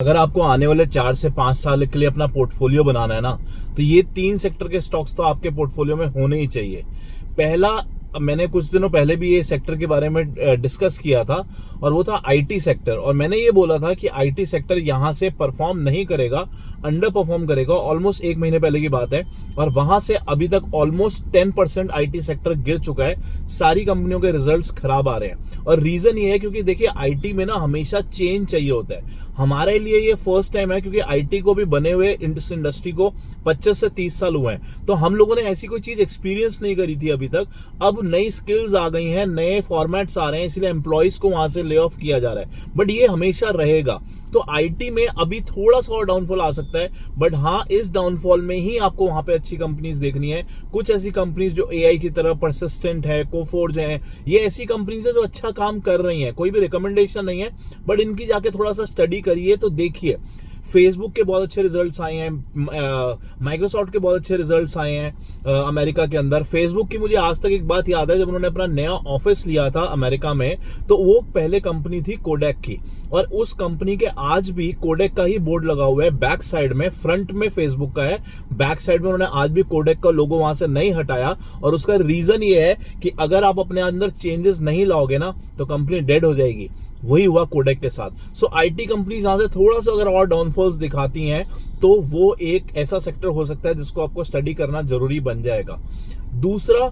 अगर आपको आने वाले 4 से 5 साल के लिए अपना पोर्टफोलियो बनाना है ना, तो ये 3 सेक्टर के स्टॉक्स तो आपके पोर्टफोलियो में होने ही चाहिए। पहला, मैंने कुछ दिनों पहले भी ये सेक्टर के बारे में डिस्कस किया था और वो था आईटी सेक्टर। और मैंने ये बोला था कि आईटी सेक्टर यहां से परफॉर्म नहीं करेगा, अंडर परफॉर्म करेगा। ऑलमोस्ट 1 महीने पहले की बात है और वहां से अभी तक ऑलमोस्ट 10% आईटी सेक्टर गिर चुका है। सारी कंपनियों के रिजल्ट्स खराब आ रहे हैं और रीजन ये है क्योंकि देखिए आईटी में ना हमेशा चेंज चाहिए होता है। हमारे लिए ये फर्स्ट टाइम है क्योंकि आईटी को भी बने हुए इस इंडस्ट्री को 25 से 30 साल हुए हैं, तो हम लोगों ने ऐसी कोई चीज एक्सपीरियंस नहीं करी थी अभी तक। अब नई स्किल्स आ गई हैं, नए फॉर्मेट्स आ रहे हैं, इसलिए एम्प्लॉयज को वहां से ले ऑफ किया जा रहा है, बट ये हमेशा रहेगा। तो आईटी में अभी थोड़ा सा और डाउनफॉल आ सकता है, बट हाँ, इस डाउनफॉल में ही आपको वहां पे अच्छी कंपनीज देखनी है। कुछ ऐसी कंपनीज जो एआई की तरह परसिस्टेंट है, कोफोर्ज है, ये ऐसी कंपनीज है जो अच्छा काम कर रही हैं। कोई भी रिकमेंडेशन नहीं है, बट इनकी जाके थोड़ा सा स्टडी करिए तो देखिए। फेसबुक के बहुत अच्छे रिजल्ट्स आए हैं, माइक्रोसॉफ्ट के बहुत अच्छे रिजल्ट्स आए हैं अमेरिका के अंदर। फेसबुक की मुझे आज तक एक बात याद है, जब उन्होंने अपना नया ऑफिस लिया था अमेरिका में, तो वो पहले कंपनी थी कोडेक की, और उस कंपनी के आज भी कोडेक का ही बोर्ड लगा हुआ है बैक साइड में। फ्रंट में फेसबुक का है, बैक साइड में उन्होंने आज भी कोडेक का लोगो वहां से नहीं हटाया। और उसका रीजन ये है कि अगर आप अपने अंदर चेंजेस नहीं लाओगे ना, तो कंपनी डेड हो जाएगी। वही हुआ कोडेक के साथ। सो आईटी कंपनीज यहां से थोड़ा सा अगर और डाउनफॉल्स दिखाती हैं, तो वो एक ऐसा सेक्टर हो सकता है जिसको आपको स्टडी करना जरूरी बन जाएगा। दूसरा,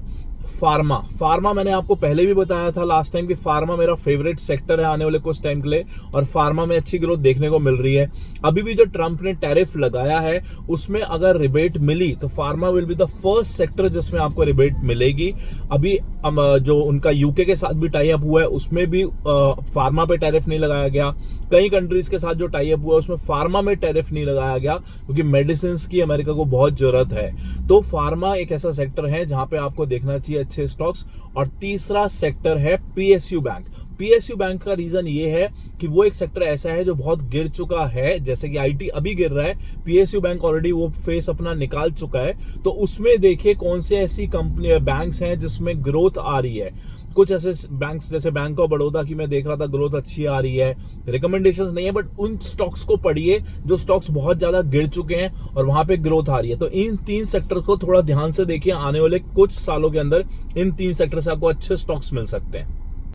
फार्मा मैंने आपको पहले भी बताया था लास्ट टाइम कि फार्मा मेरा फेवरेट सेक्टर है आने वाले कुछ टाइम के लिए, और फार्मा में अच्छी ग्रोथ देखने को मिल रही है। अभी भी जो ट्रंप ने टैरिफ लगाया है उसमें अगर रिबेट मिली तो pharma will be the first sector जिसमें आपको रिबेट मिलेगी। अभी जो उनका यूके के साथ भी टाई अप हुआ है उसमें भी फार्मा पे टैरिफ नहीं लगाया गया। कई कंट्रीज के साथ जो टाई अप हुआ है उसमें फार्मा में टैरिफ नहीं लगाया गया, क्योंकि मेडिसिन की अमेरिका को बहुत जरूरत है। तो फार्मा एक ऐसा सेक्टर है जहां पे आपको देखना चाहिए अच्छे स्टॉक्स। और तीसरा सेक्टर है पीएसयू बैंक। पीएसयू बैंक का रीजन ये है कि वो एक सेक्टर ऐसा है जो बहुत गिर चुका है, जैसे कि आईटी अभी गिर रहा है, पीएसयू बैंक ऑलरेडी वो फेस अपना निकाल चुका है। तो उसमें देखिए कौन से ऐसी कंपनी बैंक्स हैं जिसमें ग्रोथ आ रही है। कुछ ऐसे बैंक्स जैसे बैंक ऑफ बड़ौदा की मैं देख रहा था, ग्रोथ अच्छी आ रही है। रिकमेंडेशंस नहीं है, बट उन स्टॉक्स को पढ़िए जो स्टॉक्स बहुत ज्यादा गिर चुके हैं और वहां पे ग्रोथ आ रही है। तो इन 3 सेक्टर को थोड़ा ध्यान से देखिए, आने वाले कुछ सालों के अंदर इन 3 सेक्टर से आपको अच्छे स्टॉक्स मिल सकते हैं।